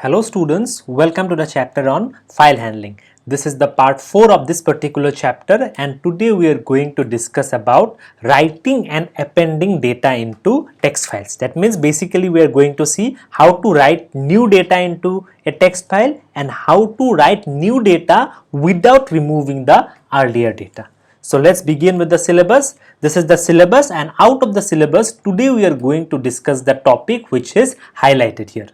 Hello students, welcome to the chapter on file handling. This is the part 4 of this particular chapter, and today we are going to discuss about writing and appending data into text files. That means basically we are going to see how to write new data into a text file and how to write new data without removing the earlier data. So let's begin with the syllabus. This is the syllabus, and out of the syllabus today we are going to discuss the topic which is highlighted here.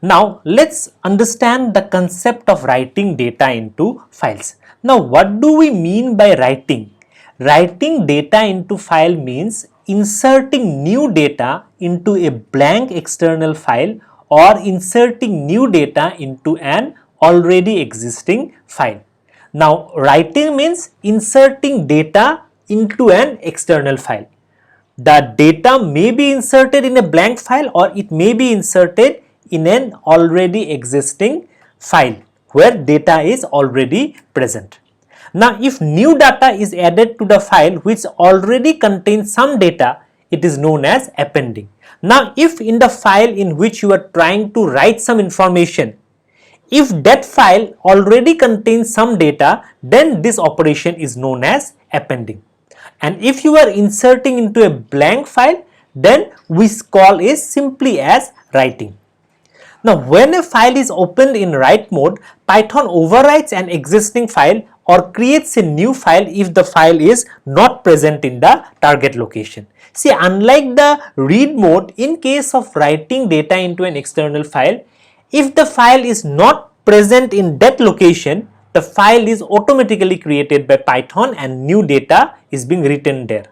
Now let's understand the concept of writing data into files. Now what do we mean by writing? Writing data into file means inserting new data into a blank external file or inserting new data into an already existing file. Now writing means inserting data into an external file. The data may be inserted in a blank file or it may be inserted in an already existing file where data is already present. Now if new data is added to the file which already contains some data, it is known as appending. Now if in the file in which you are trying to write some information, if that file already contains some data, then this operation is known as appending. And if you are inserting into a blank file, then we call it simply as writing. Now when a file is opened in write mode, Python overwrites an existing file or creates a new file if the file is not present in the target location. See, unlike the read mode, in case of writing data into an external file, if the file is not present in that location, the file is automatically created by Python and new data is being written there.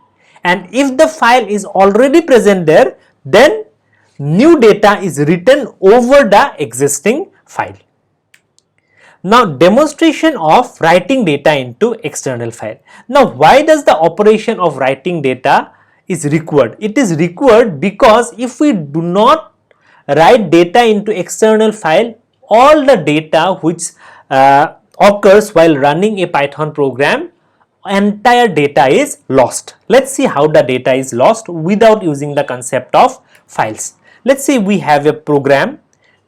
And if the file is already present there, then new data is written over the existing file. Now demonstration of writing data into external file. Now why does the operation of writing data is required? It is required because if we do not write data into external file, all the data which occurs while running a Python program, entire data is lost. Let's see how the data is lost without using the concept of files. Let's say we have a program,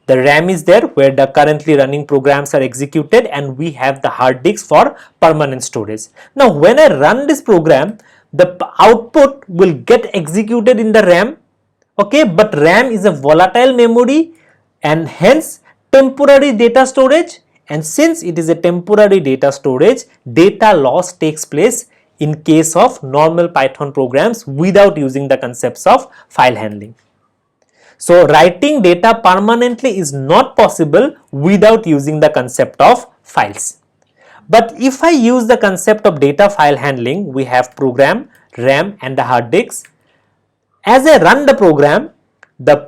the RAM is there where the currently running programs are executed, and we have the hard disk for permanent storage. Now when I run this program, the output will get executed in the RAM, okay, but RAM is a volatile memory and hence temporary data storage, and since it is a temporary data storage, data loss takes place in case of normal Python programs without using the concepts of file handling. So writing data permanently is not possible without using the concept of files. But if I use the concept of data file handling, we have program, RAM and the hard disk. As I run the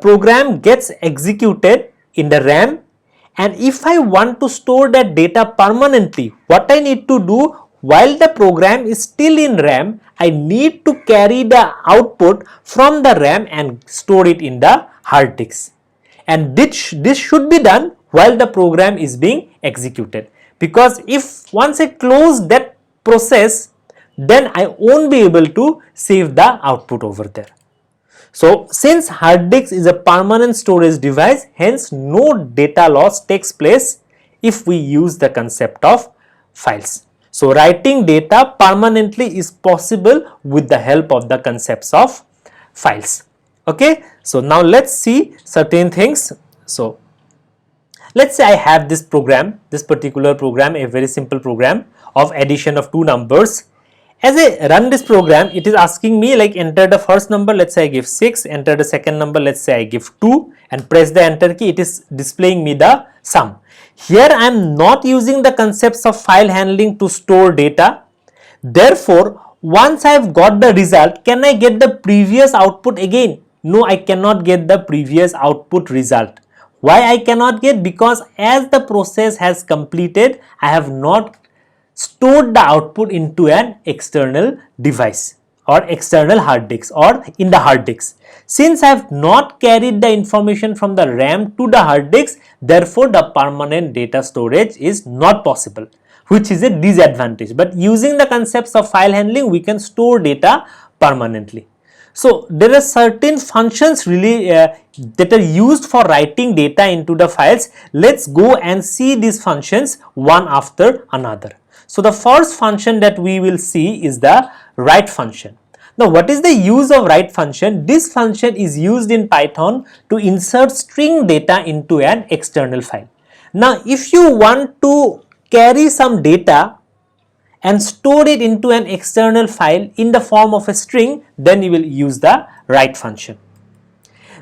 program gets executed in the RAM, and if I want to store that data permanently, what I need to do while the program is still in RAM, I need to carry the output from the RAM and store it in the hard disk. And this should be done while the program is being executed, because if once I close that process, then I won't be able to save the output over there. So since hard disk is a permanent storage device, hence no data loss takes place if we use the concept of files. So writing data permanently is possible with the help of the concepts of files. Okay, so now let's see certain things. So let's say I have this program, this particular program, a very simple program of addition of two numbers. As I run this program, it is asking me like enter the first number, let's say I give 6, enter the second number, let's say I give 2, and press the enter key, it is displaying me the sum. Here I am not using the concepts of file handling to store data. Therefore, once I have got the result, can I get the previous output again? No, I cannot get the previous output result. Why I cannot get? Because as the process has completed, I have not stored the output into an external device or external hard disk or in the hard disk. Since I have not carried the information from the RAM to the hard disk, therefore the permanent data storage is not possible, which is a disadvantage. But using the concepts of file handling, we can store data permanently. So there are certain functions really that are used for writing data into the files. Let's go and see these functions one after another. So the first function that we will see is the write function. Now what is the use of write function? This function is used in Python to insert string data into an external file. Now if you want to carry some data and store it into an external file in the form of a string, then you will use the write function.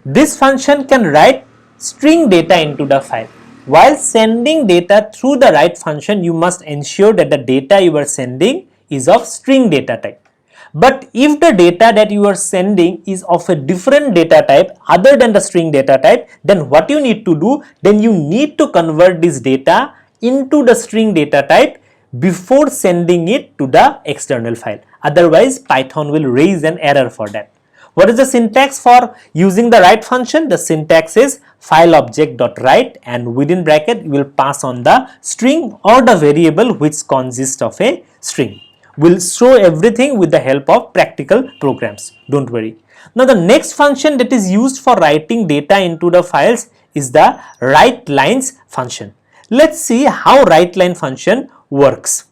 This function can write string data into the file. While sending data through the write function, you must ensure that the data you are sending is of string data type. But if the data that you are sending is of a different data type other than the string data type, then what you need to do, then you need to convert this data into the string data type before sending it to the external file. Otherwise, Python will raise an error for that. What is the syntax for using the write function? The syntax is file object.write, and within bracket you will pass on the string or the variable which consists of a string. We'll show everything with the help of practical programs. Don't worry. Now the next function that is used for writing data into the files is the writelines function. Let's see how writeline function works.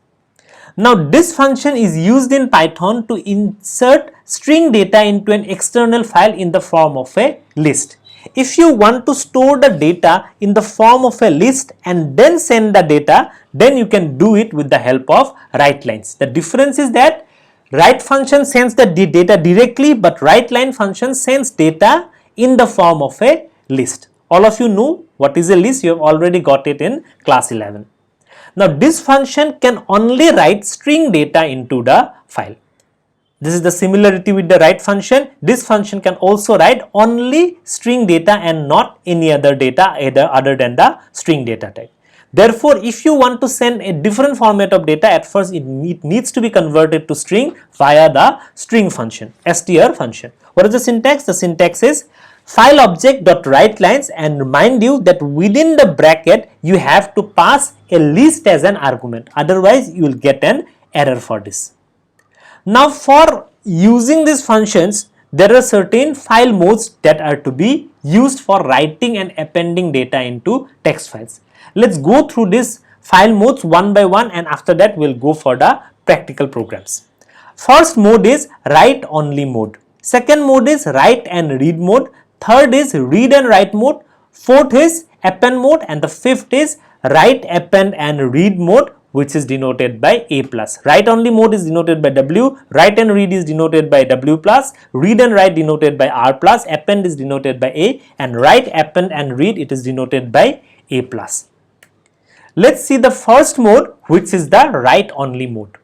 Now this function is used in Python to insert string data into an external file in the form of a list. If you want to store the data in the form of a list and then send the data, then you can do it with the help of writelines. The difference is that write function sends the data directly, but writeline function sends data in the form of a list. All of you know what is a list. You have already got it in class 11. Now this function can only write string data into the file. This is the similarity with the write function. This function can also write only string data and not any other data either other than the string data type. Therefore, if you want to send a different format of data, at first it needs to be converted to string via the string function, str function. What is the syntax? The syntax is file object.writelines, and remind you that within the bracket you have to pass a list as an argument. Otherwise, you will get an error for this. Now for using these functions, there are certain file modes that are to be used for writing and appending data into text files. Let's go through these file modes one by one, and after that we'll go for the practical programs. First mode is write only mode. Second mode is write and read mode. Third is read and write mode. Fourth is append mode, and the fifth is write, append and read mode, which is denoted by A+. Write only mode is denoted by W, write and read is denoted by W+, read and write denoted by R+, append is denoted by A, and write, append and read, it is denoted by A+. Let's see the first mode, which is the write only mode.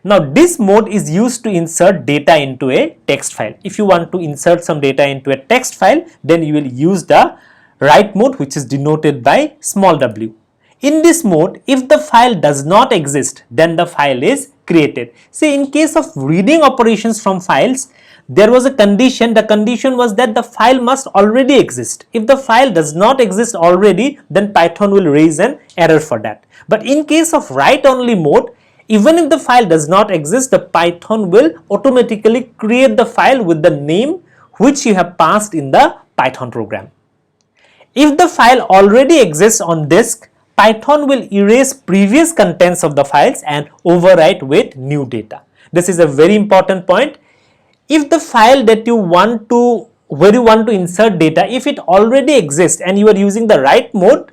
Now this mode is used to insert data into a text file. If you want to insert some data into a text file, then you will use the write mode, which is denoted by small w. In this mode, if the file does not exist, then the file is created. See, in case of reading operations from files, there was a condition. The condition was that the file must already exist. If the file does not exist already, then Python will raise an error for that. But in case of write only mode, even if the file does not exist, the Python will automatically create the file with the name which you have passed in the Python program. If the file already exists on disk, Python will erase previous contents of the files and overwrite with new data. This is a very important point. If the file that you want to, where you want to insert data, if it already exists and you are using the write mode,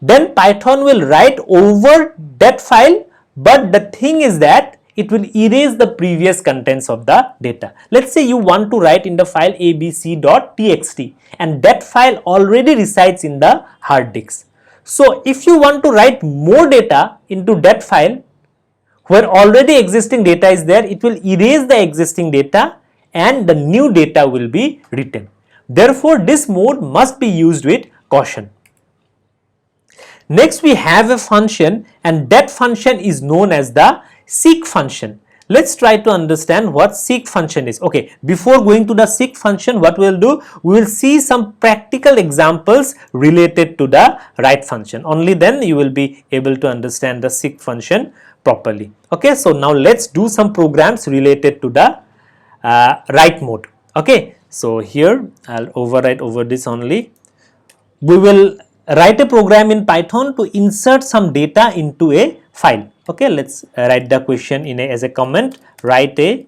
then Python will write over that file, but the thing is that it will erase the previous contents of the data. Let's say you want to write in the file abc.txt and that file already resides in the hard disk. So if you want to write more data into that file where already existing data is there, it will erase the existing data and the new data will be written. Therefore, this mode must be used with caution. Next, we have a function, and that function is known as the seek function. Let's try to understand what seek function is. Okay, before going to the seek function, what we'll do, we will see some practical examples related to the write function. Only then you will be able to understand the seek function properly. Okay, so now let's do some programs related to the write mode. Okay, so here I'll overwrite over this only. We will write a program in Python to insert some data into a file. Okay, let's write the question in as a comment. Write a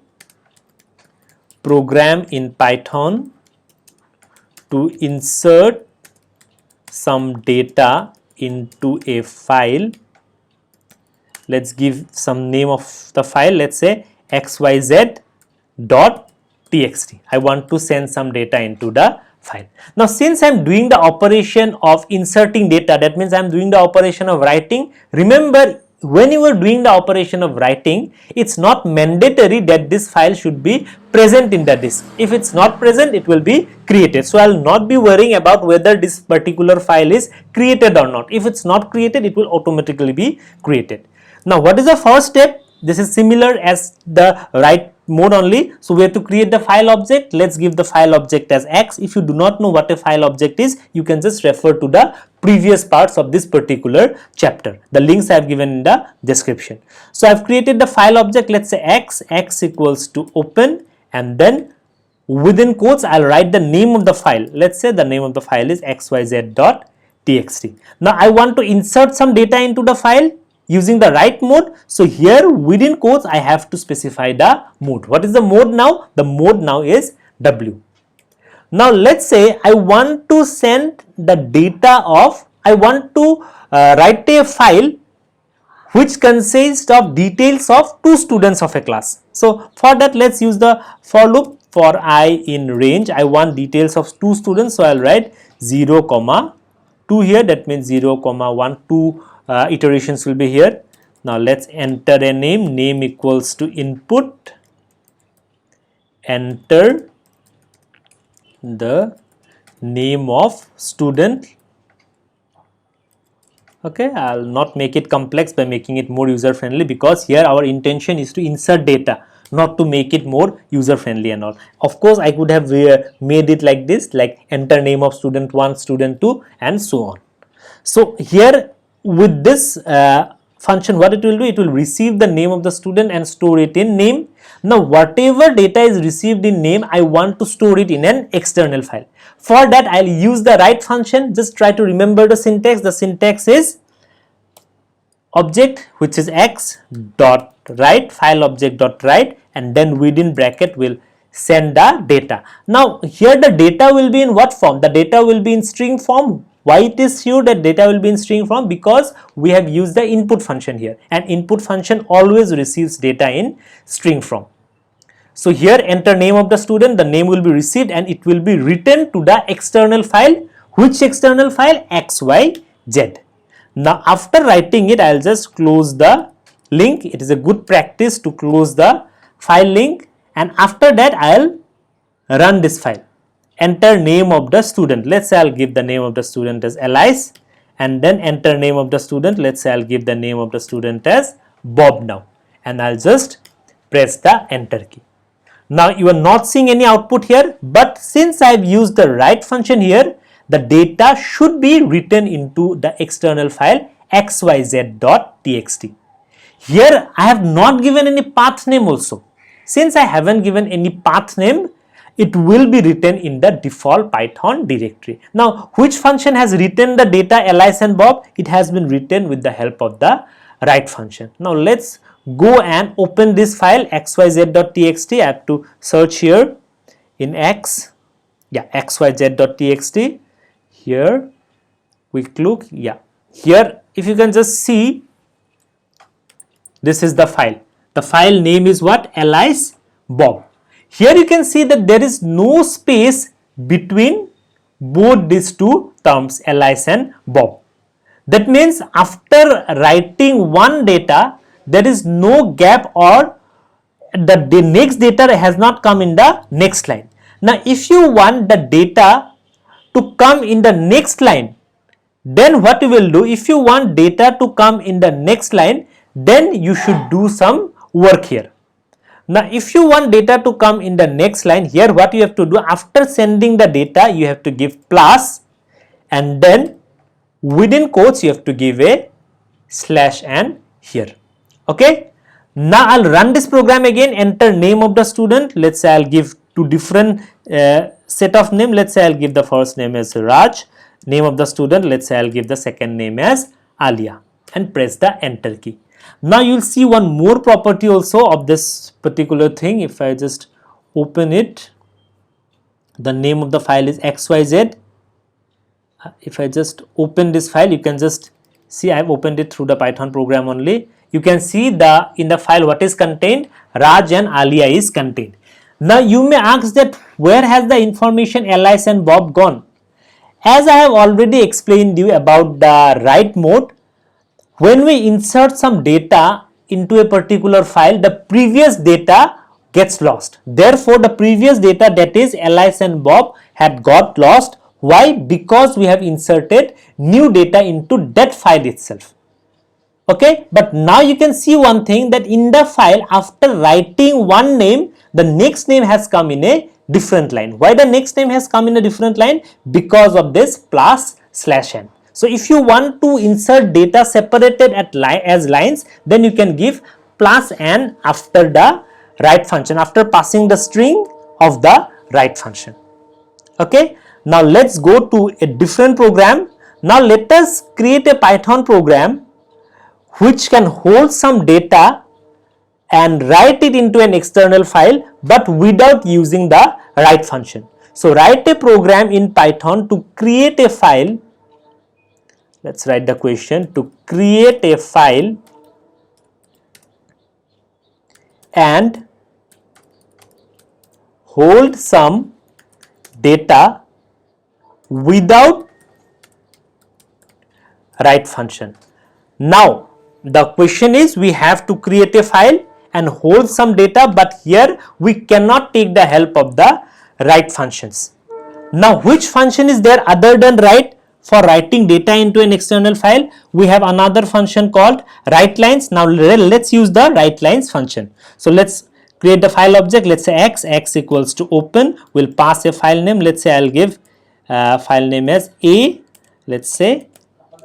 program in Python to insert some data into a file. Let's give some name of the file. Let's say xyz.txt. I want to send some data into the file. Now, since I am doing the operation of inserting data, that means I am doing the operation of writing. Remember, when you are doing the operation of writing, it's not mandatory that this file should be present in the disk. If it's not present, it will be created. So I'll not be worrying about whether this particular file is created or not. If it's not created, it will automatically be created. Now, what is the first step? This is similar as the write mode only. So we have to create the file object. Let's give the file object as X. If you do not know what a file object is, you can just refer to the previous parts of this particular chapter. The links I have given in the description. So I have created the file object. Let's say X equals to open, and then within quotes I'll write the name of the file. Let's say the name of the file is xyz.txt. Now I want to insert some data into the file using the write mode. So here within quotes I have to specify the mode. What is the mode now? The mode now is W. Now let's say I want to send the data of, I want to write a file which consists of details of two students of a class. So for that, let's use the for loop. For I in range, I want details of two students. So I'll write 0, 2 here. That means 0, 1, 2 iterations will be here. Now let's enter a name. Name equals to input. Enter the name of student. Okay, I'll not make it complex by making it more user friendly, because here our intention is to insert data, not to make it more user friendly and all. Of course, I could have made it like this, like enter name of student 1, student 2 and so on. So here with this function, what it will do, it will receive the name of the student and store it in name. Now whatever data is received in name, I want to store it in an external file. For that, I'll use the write function. Just try to remember the syntax. The syntax is object, which is x dot write, file object dot write, and then within bracket will send the data. Now here the data will be in what form? The data will be in string form. Why it is sure that data will be in string form? Because we have used the input function here, and input function always receives data in string form. So here enter name of the student, the name will be received and it will be written to the external file. Which external file? XYZ. Now after writing it, I'll just close the link. It is a good practice to close the file link, and after that I'll run this file. Enter name of the student. Let's say I'll give the name of the student as Alice, and then enter name of the student. Let's say I'll give the name of the student as Bob now, and I'll just press the enter key. Now you are not seeing any output here, but since I have used the write function here, the data should be written into the external file xyz.txt. Here I have not given any path name also. Since I haven't given any path name, it will be written in the default Python directory. Now which function has written the data Alice and Bob? It has been written with the help of the write function. Now let's go and open this file xyz.txt. I have to search here in xyz.txt. Here quick look, here if you can just see, this is the file. The file name is what? Alice Bob. Here you can see that there is no space between both these two terms, Alice and Bob. That means after writing one data, there is no gap, or the next data has not come in the next line. Now if you want the data to come in the next line, then what you will do, if you want data to come in the next line, then you should do some work here. Now if you want data to come in the next line, here what you have to do, after sending the data you have to give plus, and then within quotes you have to give a slash and here. Okay, now I'll run this program again. Enter name of the student. Let's say I'll give to different set of name. Let's say I'll give the first name as Raj, name of the student, let's say I'll give the second name as Alia, and press the enter key. Now you'll see one more property also of this particular thing. If I just open it, the name of the file is XYZ. If I just open this file, you can just see I've opened it through the Python program only. You can see in the file what is contained, Raj and Alia is contained. Now you may ask that where has the information Alice and Bob gone? As I have already explained you about the write mode, when we insert some data into a particular file, the previous data gets lost. Therefore, the previous data, that is Alice and Bob, had got lost. Why? Because we have inserted new data into that file itself. Okay, but now you can see one thing, that in the file, after writing one name, the next name has come in a different line. Why the next name has come in a different line? Because of this +/n. So if you want to insert data separated as lines, then you can give +n after the write function, after passing the string of the write function. Okay, now let's go to a different program. Now let us create a Python program which can hold some data and write it into an external file, but without using the write function. So write a program in Python to create a file. Let's write the question: to create a file and hold some data without write function. Now the question is, we have to create a file and hold some data, but here we cannot take the help of the write functions. Now which function is there other than write? For writing data into an external file, we have another function called writelines. Now let's use the writelines function. So let's create the file object. Let's say x equals to open. We'll pass a file name. Let's say I'll give file name as a, let's say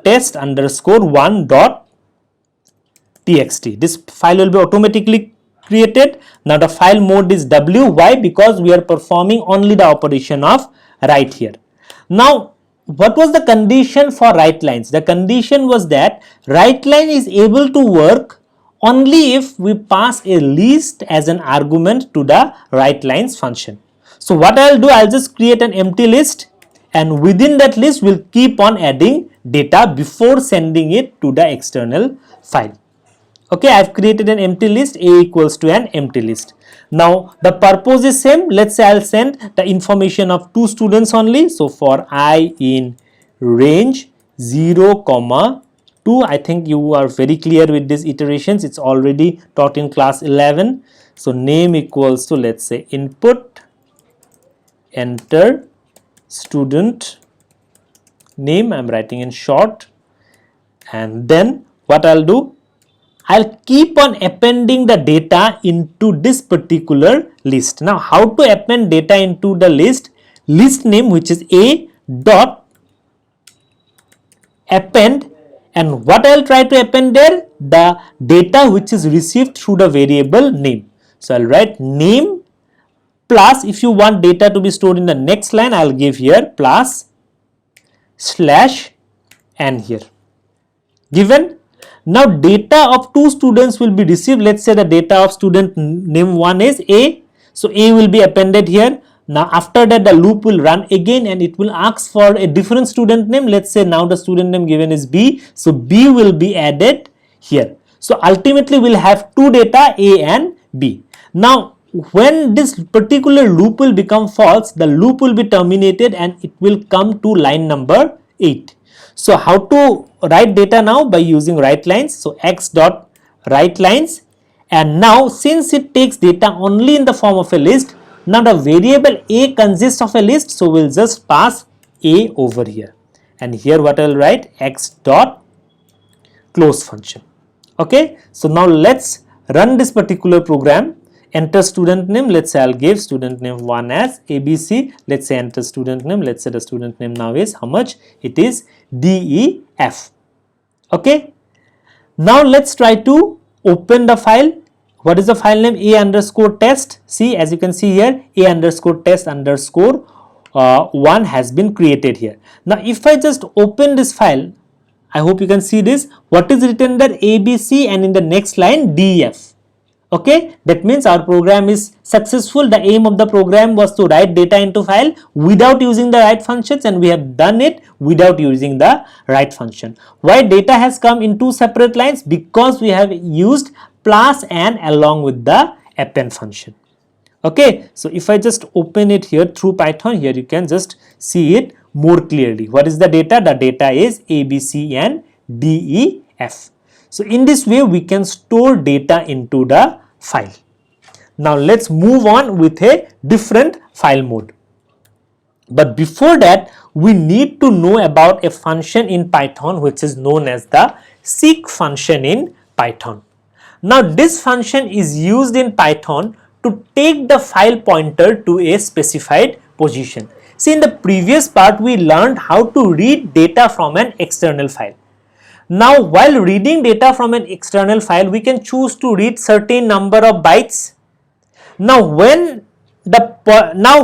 test_1.txt. This file will be automatically created. Now the file mode is W. Why? Because we are performing only the operation of write here. Now what was the condition for writelines? The condition was that writeline is able to work only if we pass a list as an argument to the writelines function. So what I'll do, I'll just create an empty list, and within that list we'll keep on adding data before sending it to the external file. Okay, I've created an empty list, a equals to an empty list. Now the purpose is same. Let's say I'll send the information of 2 students only. So for I in range 0,2, I think you are very clear with these iterations. It's already taught in class 11. So name equals to, let's say, input, enter, student name, I'm writing in short, and then what I'll do, I'll keep on appending the data into this particular list. Now how to append data into the list? List name, which is a dot append, and what I'll try to append there, the data which is received through the variable name. So I'll write name plus, if you want data to be stored in the next line, I'll give here +/n here. Given. Now data of 2 students will be received. Let's say the data of student name 1 is A. So A will be appended here. Now after that the loop will run again and it will ask for a different student name. Let's say now the student name given is B. So B will be added here. So ultimately we'll have 2 data, A and B. Now when this particular loop will become false, the loop will be terminated and it will come to line number 8. So how to write data now? By using writelines. So x dot writelines, and now since it takes data only in the form of a list, now the variable a consists of a list, so we'll just pass a over here, and here what I'll write, x dot close function. Okay, so now let's run this particular program. Enter student name. Let's say I'll give student name 1 as ABC. Let's say enter student name. Let's say the student name now is how much? It is DEF. Okay. Now let's try to open the file What is the file name? A underscore test. See, as you can see here, A underscore test underscore 1 has been created here. Now if I just open this file, I hope you can see this. What is written there? ABC, and in the next line DEF. Okay, that means our program is successful. The aim of the program was to write data into file without using the write functions, and we have done it without using the write function. Why data has come in two separate lines? Because we have used plus and along with the append function. Okay, so if I just open it here through Python, here you can just see it more clearly. What is the data? The data is A, B, C and D, E, F. So in this way we can store data into the file. Now let's move on with a different file mode. But before that, we need to know about a function in Python which is known as the seek function in Python. Now this function is used in Python to take the file pointer to a specified position. See, in the previous part we learned how to read data from an external file. Now while reading data from an external file, we can choose to read certain number of bytes. Now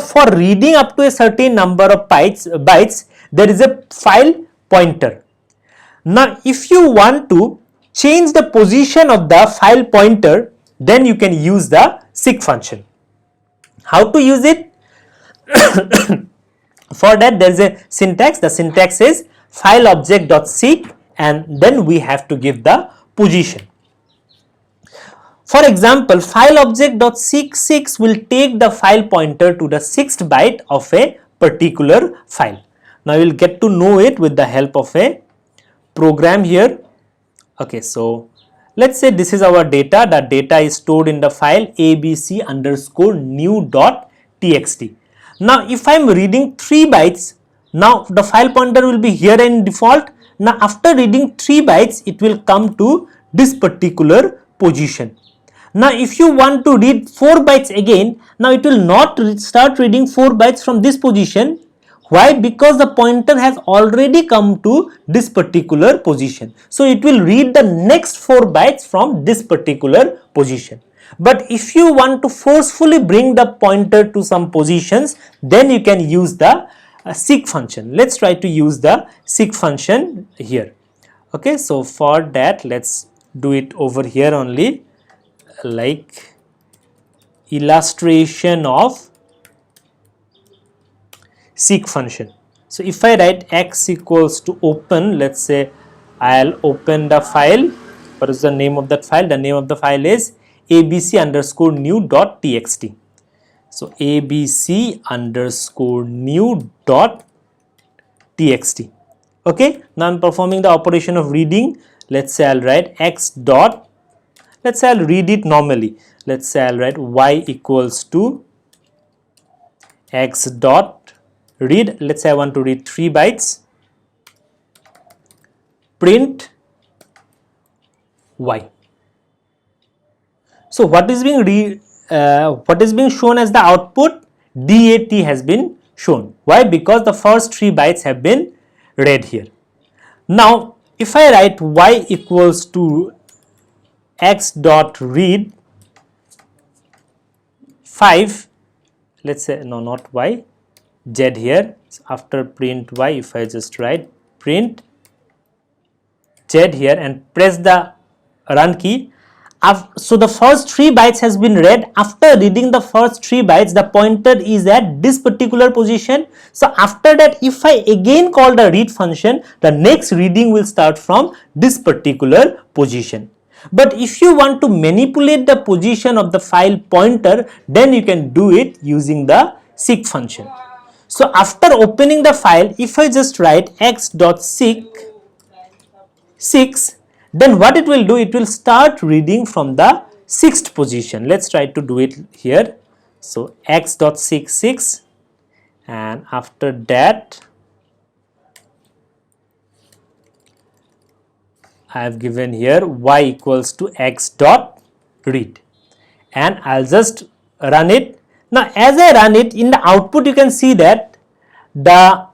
for reading up to a certain number of bytes, there is a file pointer. Now if you want to change the position of the file pointer, then you can use the seek function. How to use it? For that there is a syntax. The syntax is file object.seek, and then we have to give the position. For example, file object.seek6 will take the file pointer to the 6th byte of a particular file. Now you will get to know it with the help of a program here. Okay, so let's say this is our data. The data is stored in the file abc underscore new.txt. Now if I am reading 3 bytes, now the file pointer will be here in default. Now after reading 3 bytes, it will come to this particular position. Now if you want to read 4 bytes again, now it will not start reading 4 bytes from this position. Why? Because the pointer has already come to this particular position. So it will read the next 4 bytes from this particular position. But if you want to forcefully bring the pointer to some positions, then you can use the seek function. Let's try to use the seek function here. Okay, so for that let's do it over here only, like illustration of seek function. So if I write x equals to open, let's say I'll open the file. What is the name of that file? The name of the file is abc underscore new.txt. So abc underscore new.txt. Okay, now I'm performing the operation of reading. Let's say I'll write x dot, let's say I'll read it normally. Let's say I'll write y equals to x dot read. Let's say I want to read 3 bytes. Print y. So what is being shown as the output? DAT has been shown. Why? Because the first 3 bytes have been read here. Now if I write y equals to x dot read 5, let's say, no, not y, z here. So after print y, if I just write print z here and press the run key, so the first 3 bytes has been read. After reading the first 3 bytes, the pointer is at this particular position. So after that, if I again call the read function, the next reading will start from this particular position. But if you want to manipulate the position of the file pointer, then you can do it using the seek function. So after opening the file, if I just write x.seek 6, then what it will do, it will start reading from the 6th position. Let's try to do it here. So x.seek 6, and after that I have given here y equals to x dot read, and I'll just run it. Now as I run it, in the output you can see that the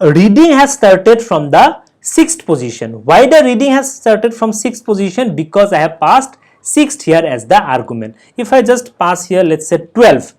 reading has started from the 6th position. Why the reading has started from 6th position? Because I have passed 6th here as the argument. If I just pass here, let's say 12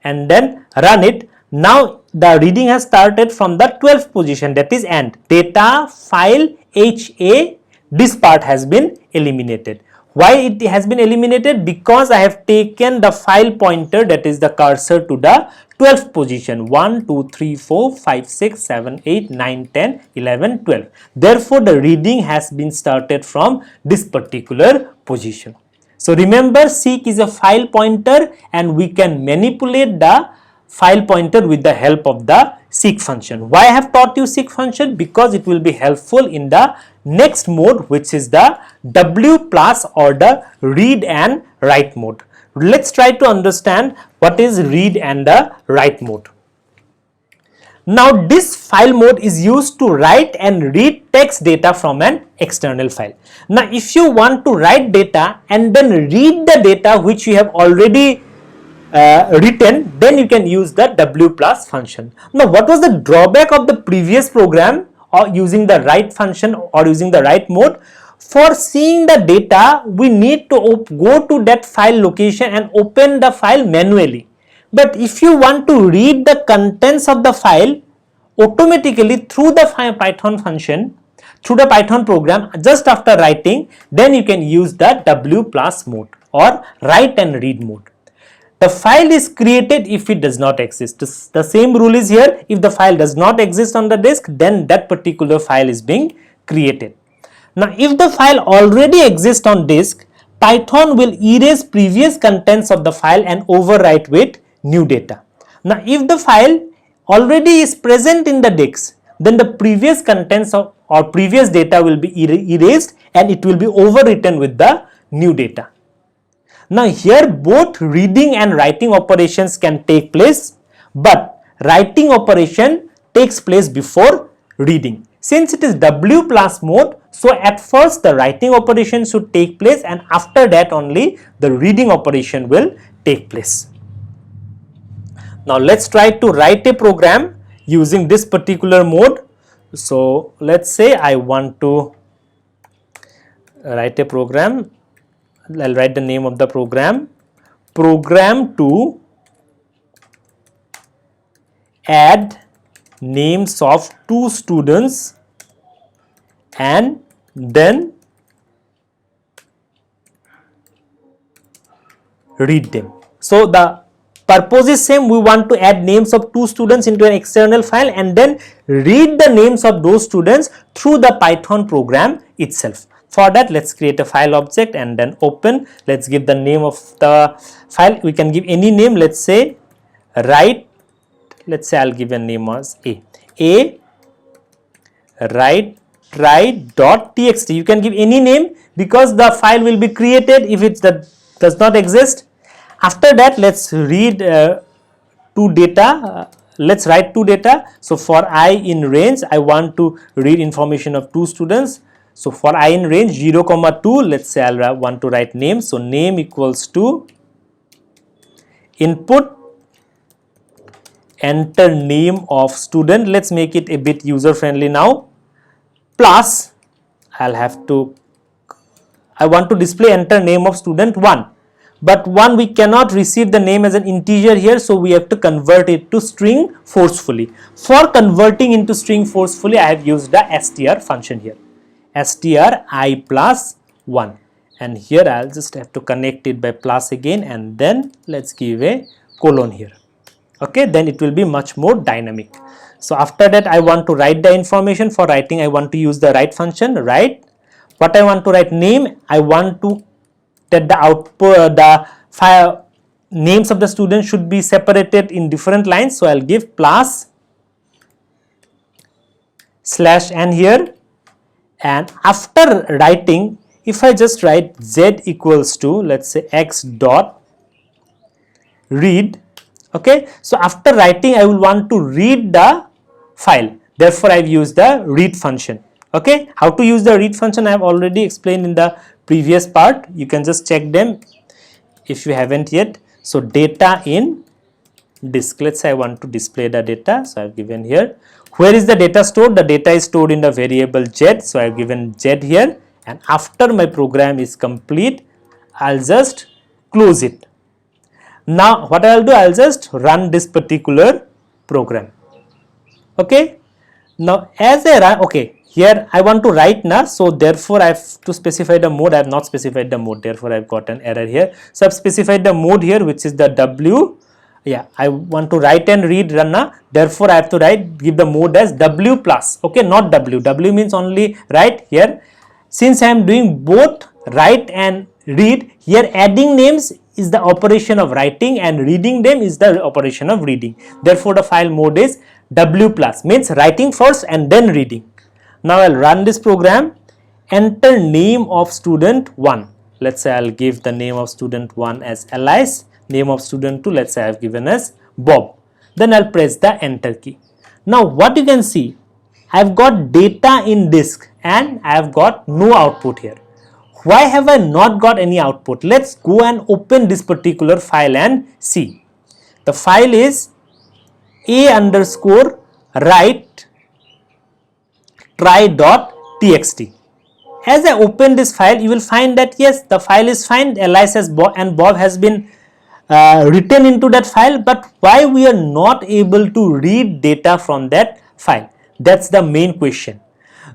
and then run it, now the reading has started from the 12th position, that is AND. Data file HA, this part has been eliminated. Why it has been eliminated? Because I have taken the file pointer, that is the cursor, to the 12th position. 1, 2, 3, 4, 5, 6, 7, 8, 9, 10, 11, 12. Therefore, the reading has been started from this particular position. So remember, seek is a file pointer and we can manipulate the file pointer with the help of the seek function. Why I have taught you seek function? Because it will be helpful in the next mode, which is the W plus or the read and write mode. Let's try to understand what is read and the write mode. Now this file mode is used to write and read text data from an external file. Now if you want to write data and then read the data which you have already written, then you can use the W plus function. Now what was the drawback of the previous program or using the write function or using the write mode? For seeing the data, we need to go to that file location and open the file manually. But if you want to read the contents of the file automatically through the Python function, through the Python program, just after writing, then you can use the W plus mode or write and read mode. The file is created if it does not exist. The same rule is here. If the file does not exist on the disk, then that particular file is being created. Now, if the file already exists on disk, Python will erase previous contents of the file and overwrite with new data. Now, if the file already is present in the disk, then the previous contents of or previous data will be erased and it will be overwritten with the new data. Now here both reading and writing operations can take place, but writing operation takes place before reading. Since it is W plus mode, so at first the writing operation should take place and after that only the reading operation will take place. Now let's try to write a program using this particular mode. So let's say I want to write a program. I'll write the name of the program to add names of two students and then read them. So the purpose is same. We want to add names of two students into an external file and then read the names of those students through the Python program itself. For that, let's create a file object and then open. Let's give the name of the file. We can give any name. Let's say write. Let's say I'll give a name as A write try.txt. You can give any name because the file will be created if it does not exist. After that, let's read two data. Let's write two data. So for I in range, I want to read information of two students. So for I in range 0, 2, let's say I'll want to write name. So name equals to input, enter name of student. Let's make it a bit user friendly now. Plus I want to display enter name of student 1. But 1 we cannot receive the name as an integer here, so we have to convert it to string forcefully. For converting into string forcefully, I have used the str function here. Str I plus 1, and here I'll just have to connect it by plus again and then let's give a colon here. Okay, then it will be much more dynamic. So after that, I want to write the information. For writing, I want to use the write function. Write what I want to write name. I want to that the output the file names of the students should be separated in different lines. So I'll give plus /n here. And after writing, if I just write z equals to, let's say, x dot read, okay, so after writing I will want to read the file, therefore I've used the read function. Okay, how to use the read function I have already explained in the previous part. You can just check them if you haven't yet. So data in disk, let's say I want to display the data, so I've given here. Where is the data stored? The data is stored in the variable z, so I've given z here, and after my program is complete, I'll just close it. Now what I'll do, I'll just run this particular program. Okay, now as I run, okay, here I want to write now, so therefore I have to specify the mode. I have not specified the mode, therefore I've got an error here. So I've specified the mode here, which is the W. Yeah, I want to write and read run now, therefore I have to give the mode as W plus. Okay, not W. W means only write here. Since I am doing both write and read, here adding names is the operation of writing and reading them is the operation of reading. Therefore the file mode is W plus, means writing first and then reading. Now I'll run this program, enter name of student 1. Let's say I'll give the name of student 1 as Alice, name of student 2, let's say I've given as Bob. Then I'll press the enter key. Now what you can see, I've got data in disk and I've got no output here. Why have I not got any output? Let's go and open this particular file and see. The file is a_write try.txt. As I open this file, you will find that yes, the file is fine. Alice and Bob has been written into that file, but why we are not able to read data from that file? That's the main question.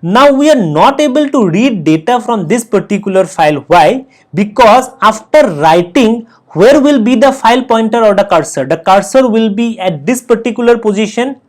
Now we are not able to read data from this particular file. Why? Because after writing, where will be the file pointer or the cursor? The cursor will be at this particular position.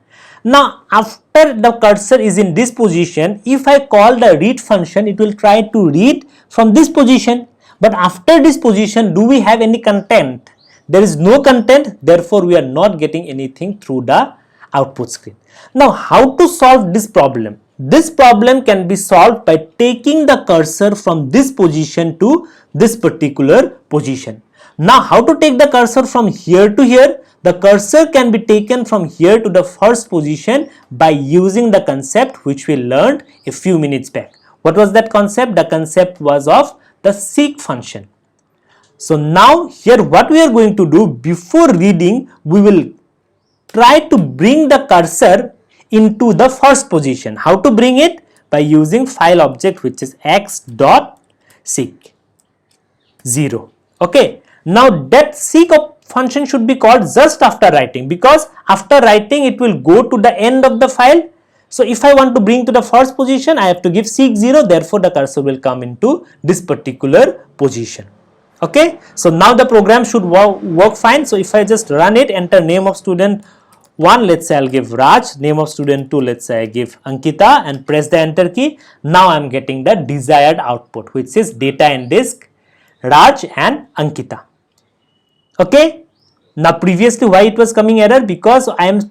Now after the cursor is in this position, if I call the read function, it will try to read from this position. But after this position, do we have any content? There is no content, therefore we are not getting anything through the output screen. Now how to solve this problem? This problem can be solved by taking the cursor from this position to this particular position. Now how to take the cursor from here to here? The cursor can be taken from here to the first position by using the concept which we learned a few minutes back. What was that concept? The concept was of the seek function. So now here what we are going to do, before reading, we will try to bring the cursor into the first position. How to bring it? By using file object which is x.seek 0. Okay. Now that seek function should be called just after writing, because after writing it will go to the end of the file. So if I want to bring to the first position, I have to give seek 0, therefore the cursor will come into this particular position. Okay, so now the program should work fine. So if I just run it, enter name of student 1, let's say I'll give Raj, name of student 2, let's say I give Ankita, and press the enter key. Now I'm getting the desired output, which is data in disk, Raj and Ankita. Okay, now previously why it was coming error? Because I was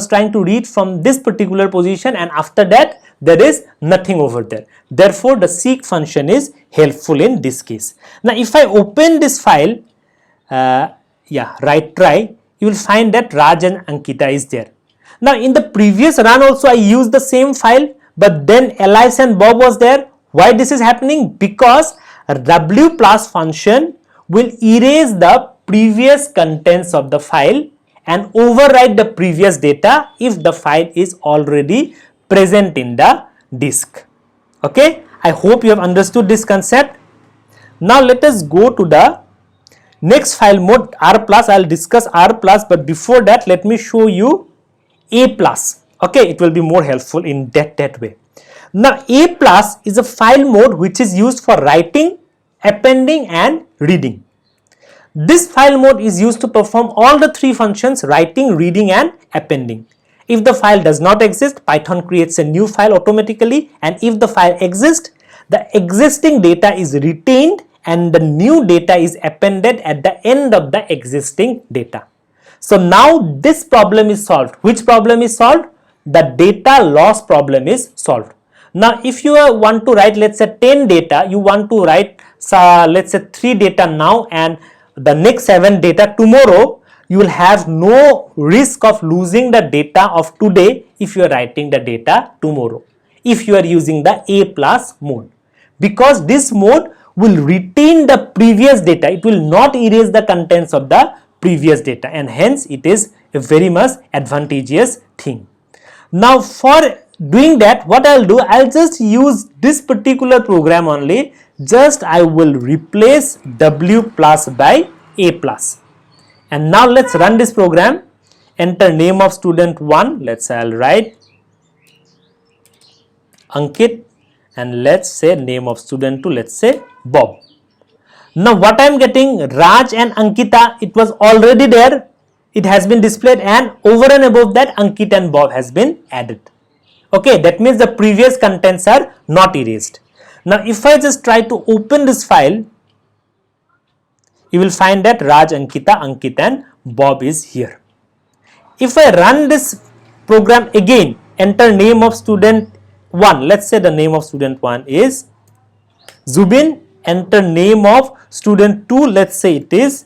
trying to read from this particular position, and after that there is nothing over there. Therefore the seek function is helpful in this case. Now if I open this file, write try, you will find that Raj and Ankita is there. Now in the previous run also I used the same file, but then Alice and Bob was there. Why this is happening? Because W plus function will erase the previous contents of the file and overwrite the previous data if the file is already present in the disk. Okay, I hope you have understood this concept. Now let us go to the next file mode, R plus. I'll discuss R plus, but before that let me show you A plus. Okay, it will be more helpful in that way. Now A plus is a file mode which is used for writing, appending and reading. This file mode is used to perform all the three functions: writing, reading and appending. If the file does not exist, Python creates a new file automatically, and if the file exists, the existing data is retained and the new data is appended at the end of the existing data. So now this problem is solved. Which problem is solved? The data loss problem is solved. Now if you want to write, let's say 10 data, you want to write let's say 3 data now and the next 7 data tomorrow, you will have no risk of losing the data of today if you are writing the data tomorrow, if you are using the A plus mode, because this mode will retain the previous data. It will not erase the contents of the previous data, and hence it is a very much advantageous thing. Now for doing that, what I'll do, I'll just use this particular program only. just I will replace W plus by A plus. And now let's run this program. Enter name of student 1. Let's say I'll write Ankit, and let's say name of student 2, let's say Bob. Now what I am getting, Raj and Ankita, it was already there, it has been displayed, and over and above that Ankit and Bob has been added. Okay, that means the previous contents are not erased. Now if I just try to open this file, you will find that Raj, Ankita, Ankit and Bob is here. If I run this program again, enter name of student 1, let's say the name of student 1 is Zubin, enter name of student 2, let's say it is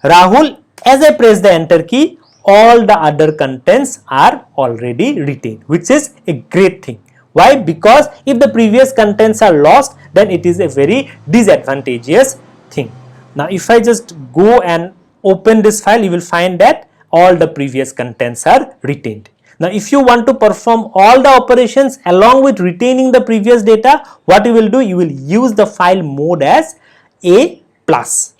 Rahul. As I press the enter key, all the other contents are already retained, which is a great thing. Why? Because if the previous contents are lost, then it is a very disadvantageous thing. Now if I just go and open this file, you will find that all the previous contents are retained. Now if you want to perform all the operations along with retaining the previous data, what you will do, you will use the file mode as A plus.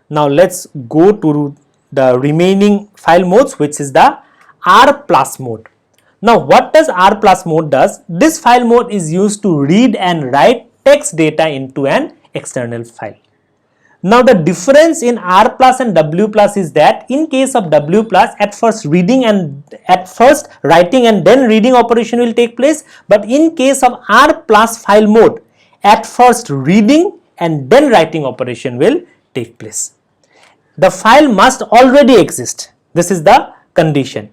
Now let's go to the remaining file modes, which is the R plus mode. Now what does R plus mode does? This file mode is used to read and write text data into an external file. Now the difference in R plus and W plus is that in case of W plus, at first writing and then reading operation will take place, but in case of R plus file mode, at first reading and then writing operation will take place. The file must already exist. This is the condition.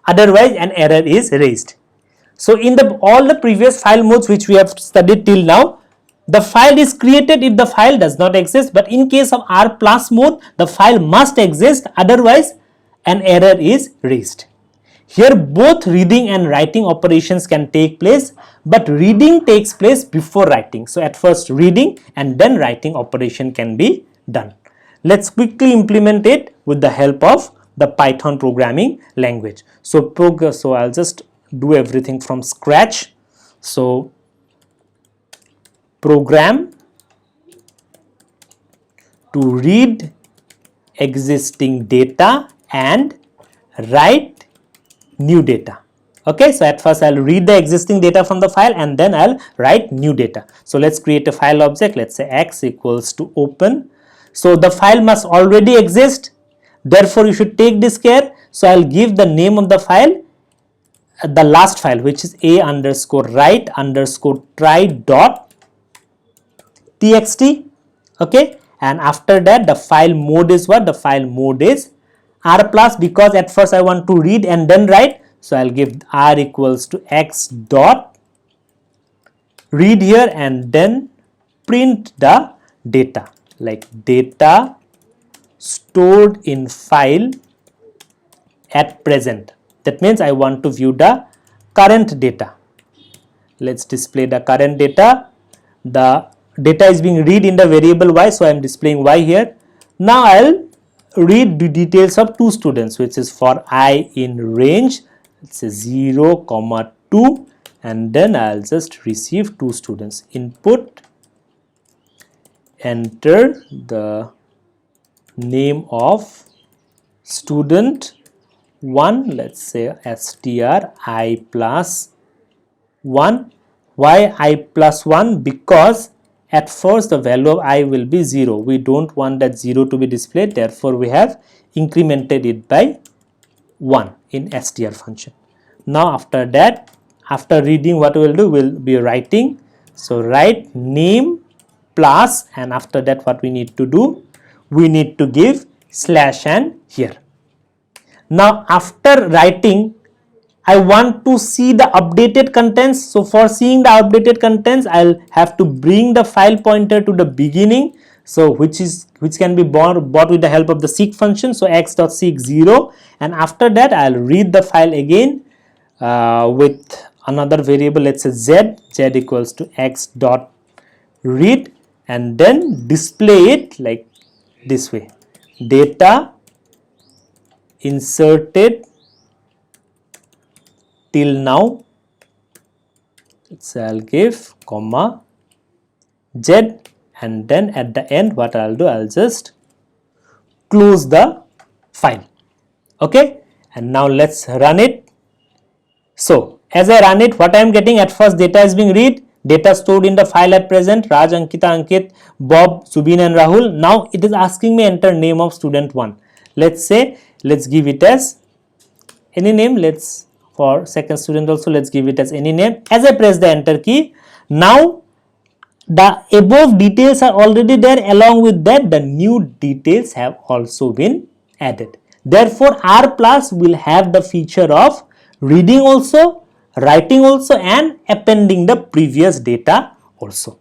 Otherwise an error is raised. So in all the previous file modes which we have studied till now, the file is created if the file does not exist, but in case of R plus mode, the file must exist, otherwise an error is raised. Here both reading and writing operations can take place, but reading takes place before writing. So at first reading and then writing operation can be done. Let's quickly implement it with the help of the Python programming language. So I'll just do everything from scratch. So program to read existing data and write new data. Okay, so at first I'll read the existing data from the file and then I'll write new data. So let's create a file object. Let's say x equals to open. So the file must already exist, therefore you should take this care. So I'll give the name of the file, the last file, which is a underscore write underscore try dot txt. Okay, and after that the file mode is what? The file mode is R plus, because at first I want to read and then write. So I'll give R equals to x dot read here and then print the data, like data stored in file at present. That means I want to view the current data. Let's display the current data. The data is being read in the variable y, so I am displaying y here. Now I'll read the details of two students, which is for I in range, it's a 0, 2, and then I'll just receive two students. Input, enter the name of student 1, let's say str I plus 1. Why I plus 1? Because at first the value of I will be 0. We don't want that 0 to be displayed, therefore we have incremented it by 1 in str function. Now after that, after reading, what we will do, we'll be writing. So write name plus, and after that what we need to do, we need to give slash n here. Now after writing, I want to see the updated contents. So for seeing the updated contents, I'll have to bring the file pointer to the beginning. So which can be bought with the help of the seek function. So x.seek 0, and after that I'll read the file again with another variable, let's say z equals to x dot read, and then display it like this way: data inserted till now. So I'll give comma z, and then at the end what I'll do, I'll just close the file. Okay, and now let's run it. So as I run it, what I am getting, at first data is being read, data stored in the file at present, Raj, Ankita, Ankit, Bob, Subin and Rahul. Now it is asking me enter name of student 1. Let's give it as any name. Let's, for second student also, let's give it as any name. As I press the enter key, now the above details are already there. Along with that, the new details have also been added. Therefore, R plus will have the feature of reading also, writing also, and appending the previous data also.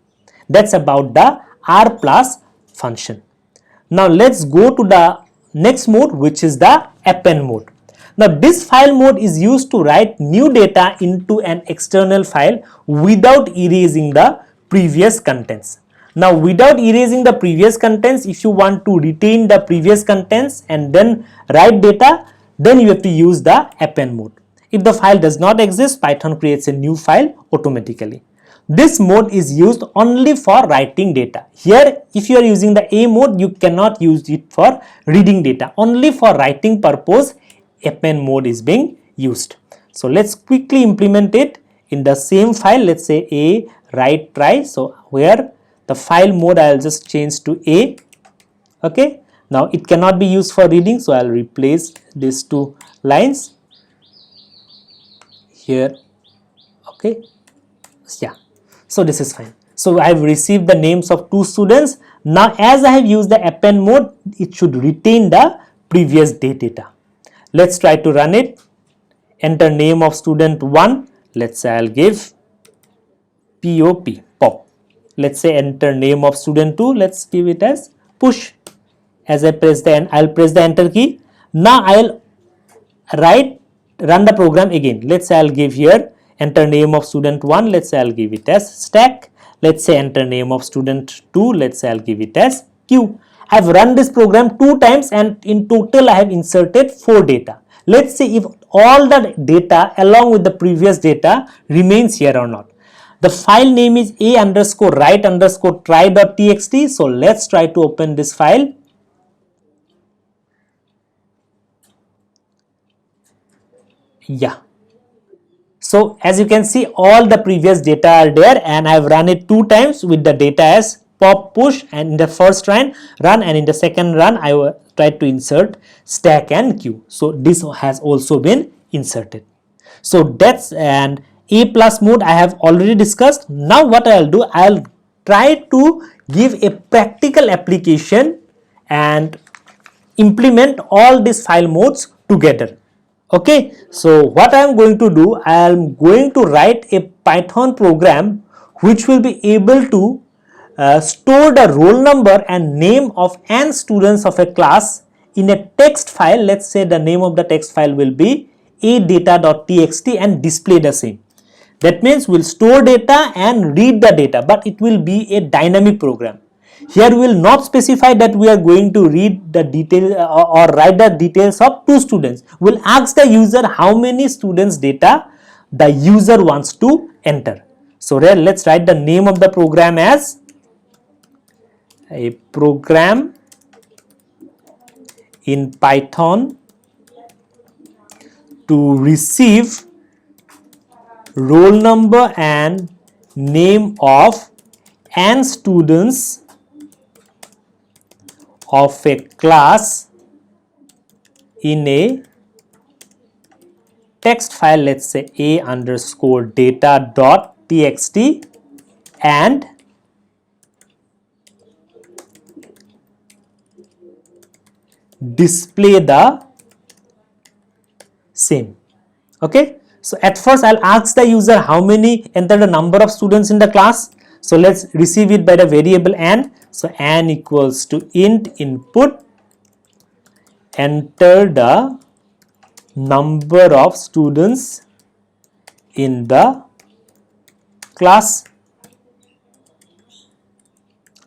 That's about the R plus function. Now let's go to the next mode, which is the append mode. Now this file mode is used to write new data into an external file without erasing the previous contents. Now without erasing the previous contents, if you want to retain the previous contents and then write data, then you have to use the append mode. If the file does not exist, Python creates a new file automatically. This mode is used only for writing data. Here, if you are using the A mode, you cannot use it for reading data. Only for writing purpose, append mode is being used. So let's quickly implement it in the same file. Let's say A write try. So where the file mode, I'll just change to A. Okay. Now it cannot be used for reading, so I'll replace these two lines here. Okay. Yeah. So this is fine. So I have received the names of two students. Now as I have used the append mode, it should retain the previous day data. Let's try to run it. Enter name of student 1. Let's say I'll give pop. Let's say enter name of student 2. Let's give it as push. As I press the I'll press the enter key. Now I'll run the program again. Let's say I'll give here enter name of student 1. Let's say I'll give it as stack. Let's say enter name of student 2. Let's say I'll give it as queue. I've run this program 2 times and in total I have inserted 4 data. Let's see if all the data along with the previous data remains here or not. The file name is a_write_try.txt. So let's try to open this file. Yeah. So as you can see, all the previous data are there and I have run it 2 times with the data as pop push, and in the first run and in the second run I tried to insert stack and queue. So this has also been inserted. So that's an A plus mode I have already discussed. Now what I'll do, I'll try to give a practical application and implement all these file modes together. Okay, so what I am going to do, I am going to write a Python program which will be able to store the roll number and name of n students of a class in a text file. Let's say the name of the text file will be adata.txt and display the same. That means we'll store data and read the data, but it will be a dynamic program. Here we will not specify that we are going to read the detail or write the details of 2 students. We'll ask the user how many students data the user wants to enter. So here let's write the name of the program as a program in Python to receive roll number and name of n students of a class in a text file. Let's say a_data.txt and display the same. Okay, so at first I'll ask the user how many, enter the number of students in the class. So let's receive it by the variable n. So n equals to int input, enter the number of students in the class.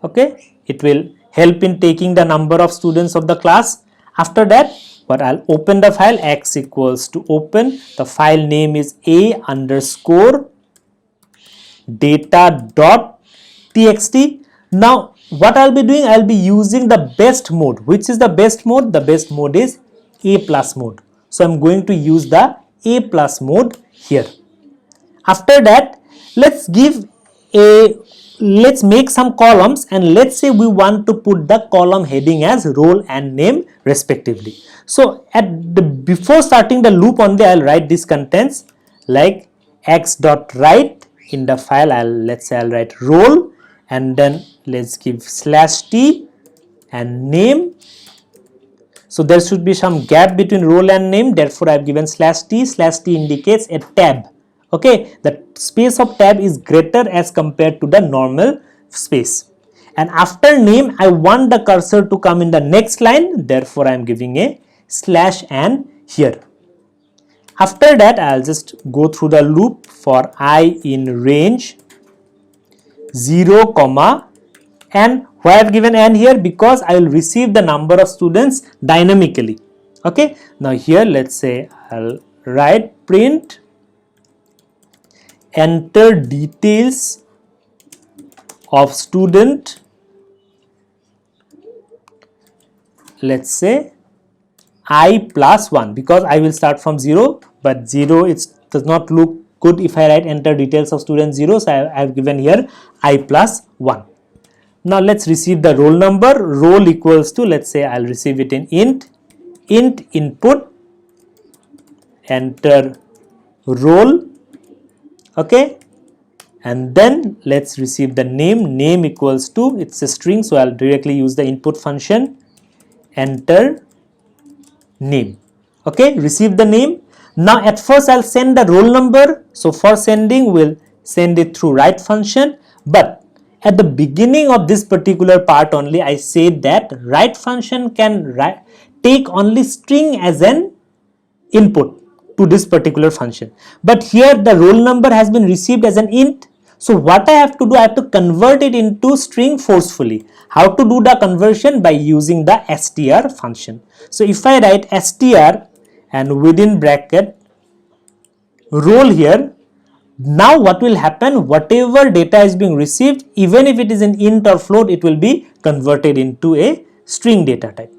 Okay, it will help in taking the number of students of the class. After that, but I'll open the file. X equals to open. The file name is a_data.txt. Now what I'll be doing, I'll be using the best mode. Which is the best mode? The best mode is A plus mode. So I'm going to use the A plus mode here. After that, let's make some columns, and let's say we want to put the column heading as role and name respectively. So before starting the loop only, I'll write these contents like x.write in the file. Let's say I'll write role, and then let's give /t and name. So there should be some gap between role and name, therefore I've given /t. /t indicates a tab. Okay, the space of tab is greater as compared to the normal space. And after name, I want the cursor to come in the next line, therefore I am giving a /n here. After that, I'll just go through the loop for I in range 0, and why I've given n here? Because I will receive the number of students dynamically. Okay, now here let's say I'll write print enter details of student, let's say I plus 1, because I will start from 0, but 0 does not look good if I write enter details of student 0, so I have given here I plus 1. Now let's receive the roll number. Roll equals to, let's say I'll receive it in int input, enter roll. Okay, and then let's receive the name equals to, it's a string, so I'll directly use the input function, enter name. Okay, receive the name. Now at first I'll send the roll number, so for sending we'll send it through write function, but at the beginning of this particular part only I said that write function can take only string as an input to this particular function, but here the roll number has been received as an int. So what I have to do, I have to convert it into string forcefully. How to do the conversion? By using the str function. So if I write str and within bracket roll here, now what will happen, whatever data is being received, even if it is an int or float, it will be converted into a string data type.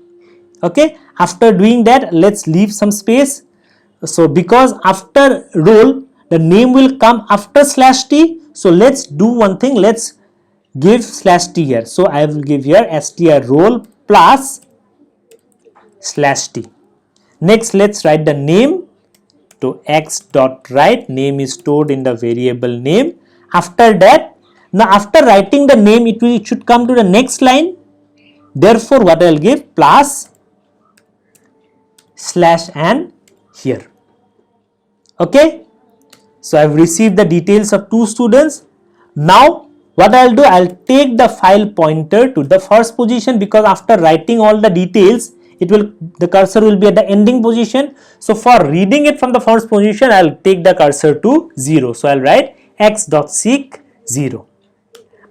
Okay, after doing that, let's leave some space. So because after roll the name will come after /t, so let's do one thing, let's give /t here. So I will give here str roll plus /t. Next let's write the name to x.write, name is stored in the variable name. After that, now after writing the name, it should come to the next line, therefore what I will give plus /n here. Okay, so I've received the details of 2 students. Now what I'll do, I'll take the file pointer to the first position, because after writing all the details, the cursor will be at the ending position. So for reading it from the first position, I'll take the cursor to 0. So I'll write x.seek 0.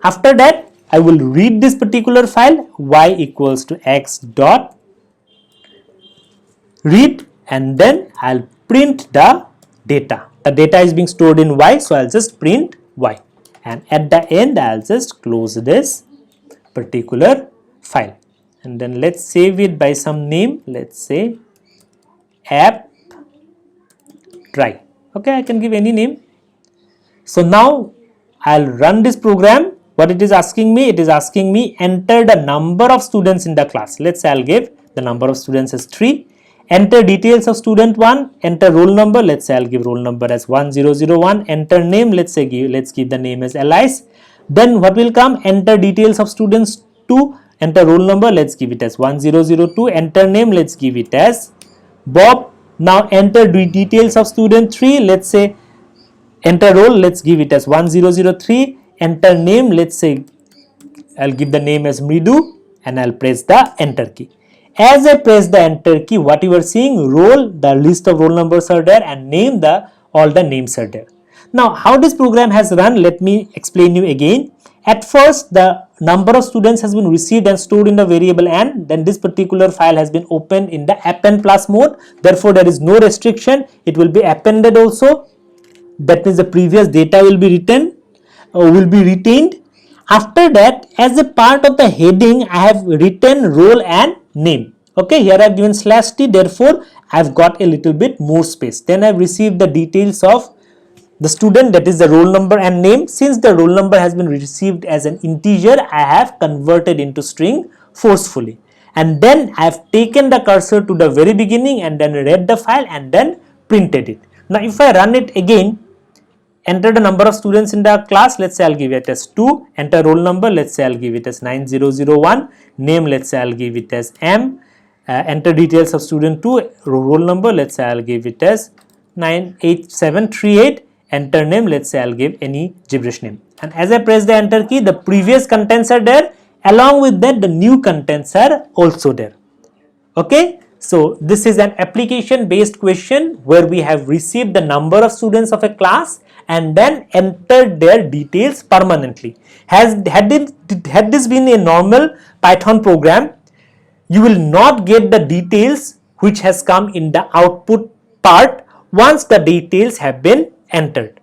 After that, I will read this particular file, y equals to x.read, and then I'll print the data. The data is being stored in y, so I'll just print y, and at the end I'll just close this particular file, and then let's save it by some name. Let's say app try. Okay, I can give any name. So now I'll run this program. What it is asking me, it is asking me enter the number of students in the class. Let's say I'll give the number of students as 3. Enter details of student 1, enter roll number, let's say I'll give roll number as 1001, enter name, let's give the name as Alice. Then what will come, enter details of students 2, enter roll number, let's give it as 1002, enter name, let's give it as Bob. Now enter details of student 3, let's say enter roll, let's give it as 1003, enter name, let's say I'll give the name as Mridu, and I'll press the enter key. As I press the enter key, what you are seeing, roll, the list of roll numbers are there, and name, all the names are there. Now how this program has run, let me explain you again. At first the number of students has been received and stored in the variable n, then this particular file has been opened in the append plus mode, therefore there is no restriction, it will be appended also, that means the previous data will be retained. After that, as a part of the heading, I have written role and name. Okay, here I have given /t, therefore I have got a little bit more space. Then I have received the details of the student, that is the roll number and name. Since the roll number has been received as an integer, I have converted into string forcefully. And then I have taken the cursor to the very beginning and then read the file and then printed it. Now if I run it again, enter the number of students in the class, let's say I'll give it as 2, enter roll number, let's say I'll give it as 9001, name, let's say I'll give it as M, enter details of student 2, roll number, let's say I'll give it as 98738, enter name, let's say I'll give any gibberish name. And as I press the enter key, the previous contents are there, along with that the new contents are also there. Okay, so this is an application based question where we have received the number of students of a class and then entered their details permanently. Had this been a normal Python program, you will not get the details which has come in the output part once the details have been entered.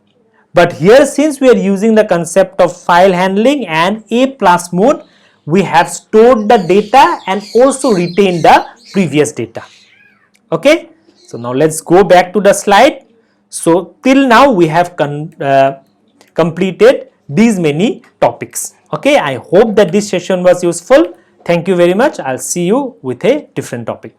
But here, since we are using the concept of file handling and A+ mode, we have stored the data and also retained the previous data. Okay, so now let's go back to the slide. So till now we have completed these many topics. Okay, I hope that this session was useful. Thank you very much. I'll see you with a different topic.